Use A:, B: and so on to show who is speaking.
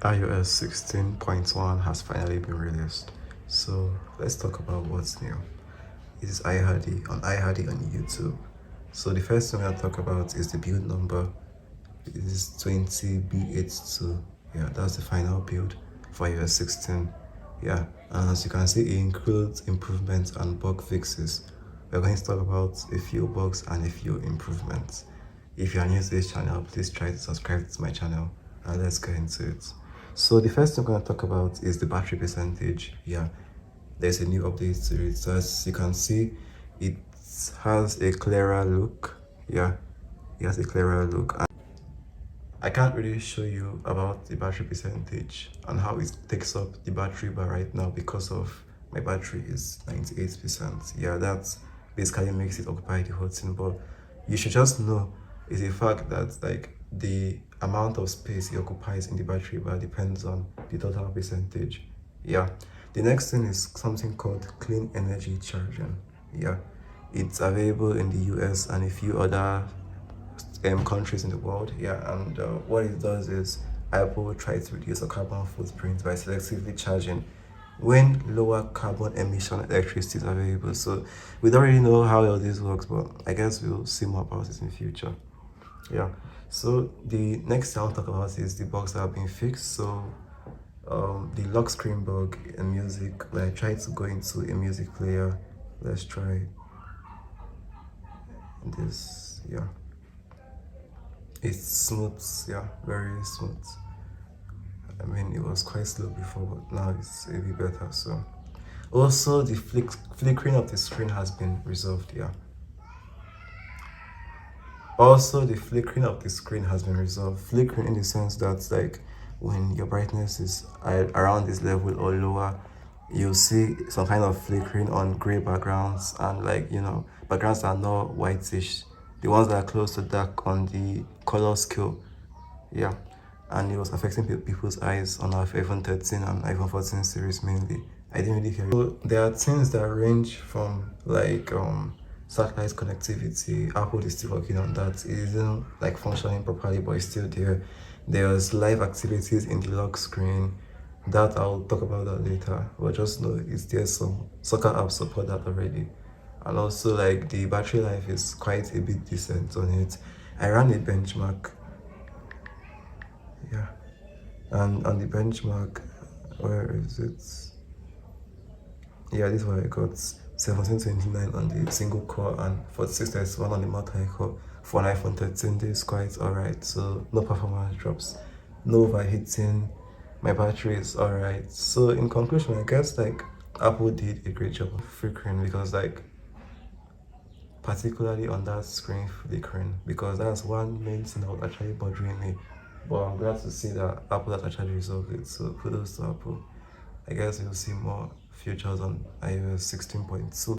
A: iOS 16.1 has finally been released. So let's talk about what's new. It is iHardy on YouTube. So the first thing I'm going to talk about is the build number. It is 20B82. Yeah, that's the final build for iOS 16. Yeah, and as you can see, it includes improvements and bug fixes. We're going to talk about a few bugs and a few improvements. If you are new to this channel, please try to subscribe to my channel and let's get into it. So the first thing I'm going to talk about is the battery percentage. Yeah, there's a new update to it. So as you can see, it has a clearer look. Yeah, it has a clearer look. And I can't really show you about the battery percentage and how it takes up the battery bar right now because of my battery is 98%. Yeah, that basically makes it occupy the whole thing. But you should just know is a fact that like the amount of space it occupies in the battery bar depends on the total percentage. Yeah, the next thing is something called clean energy charging. Yeah, it's available in the US and a few other countries in the world. Yeah, and what it does is Apple tries to reduce a carbon footprint by selectively charging when lower carbon emission electricity is available. So we don't really know how all this works, but I guess we'll see more about it in the future. Yeah, so the next thing I'll talk about is the bugs that have been fixed. So the lock screen bug in music, when I try to go into a music player, let's try this. Yeah, it's smooth. Yeah, very smooth. I mean, it was quite slow before, but now it's a bit better. So also the flickering of the screen has been resolved. Yeah, also the flickering of the screen has been resolved. Flickering in the sense that like when your brightness is around this level or lower, you'll see some kind of flickering on gray backgrounds, and like backgrounds that are not whitish, the ones that are close to dark on the color scale. Yeah, and it was affecting people's eyes on our iPhone 13 and iPhone 14 series mainly. I didn't really hear it. So there are things that range from like satellite connectivity. Apple is still working on that. It isn't like functioning properly, but it's still there. There's live activities in the lock screen. That I'll talk about that later. But just know it's there. Some soccer apps support that already. And also like the battery life is quite a bit decent on it. I ran a benchmark. Yeah, and on the benchmark, where is it? Yeah, this is what I got: 1729 on the single core and 4631 on the multi-core for an iPhone 13. This is quite alright. So no performance drops, no overheating. My battery is alright. So in conclusion, I guess like Apple did a great job of flickering, because like particularly on that screen flickering, because that's one main thing that was actually bothering me. But I'm glad to see that Apple has actually resolved it. So kudos to Apple. I guess you'll see more features on iOS 16.2.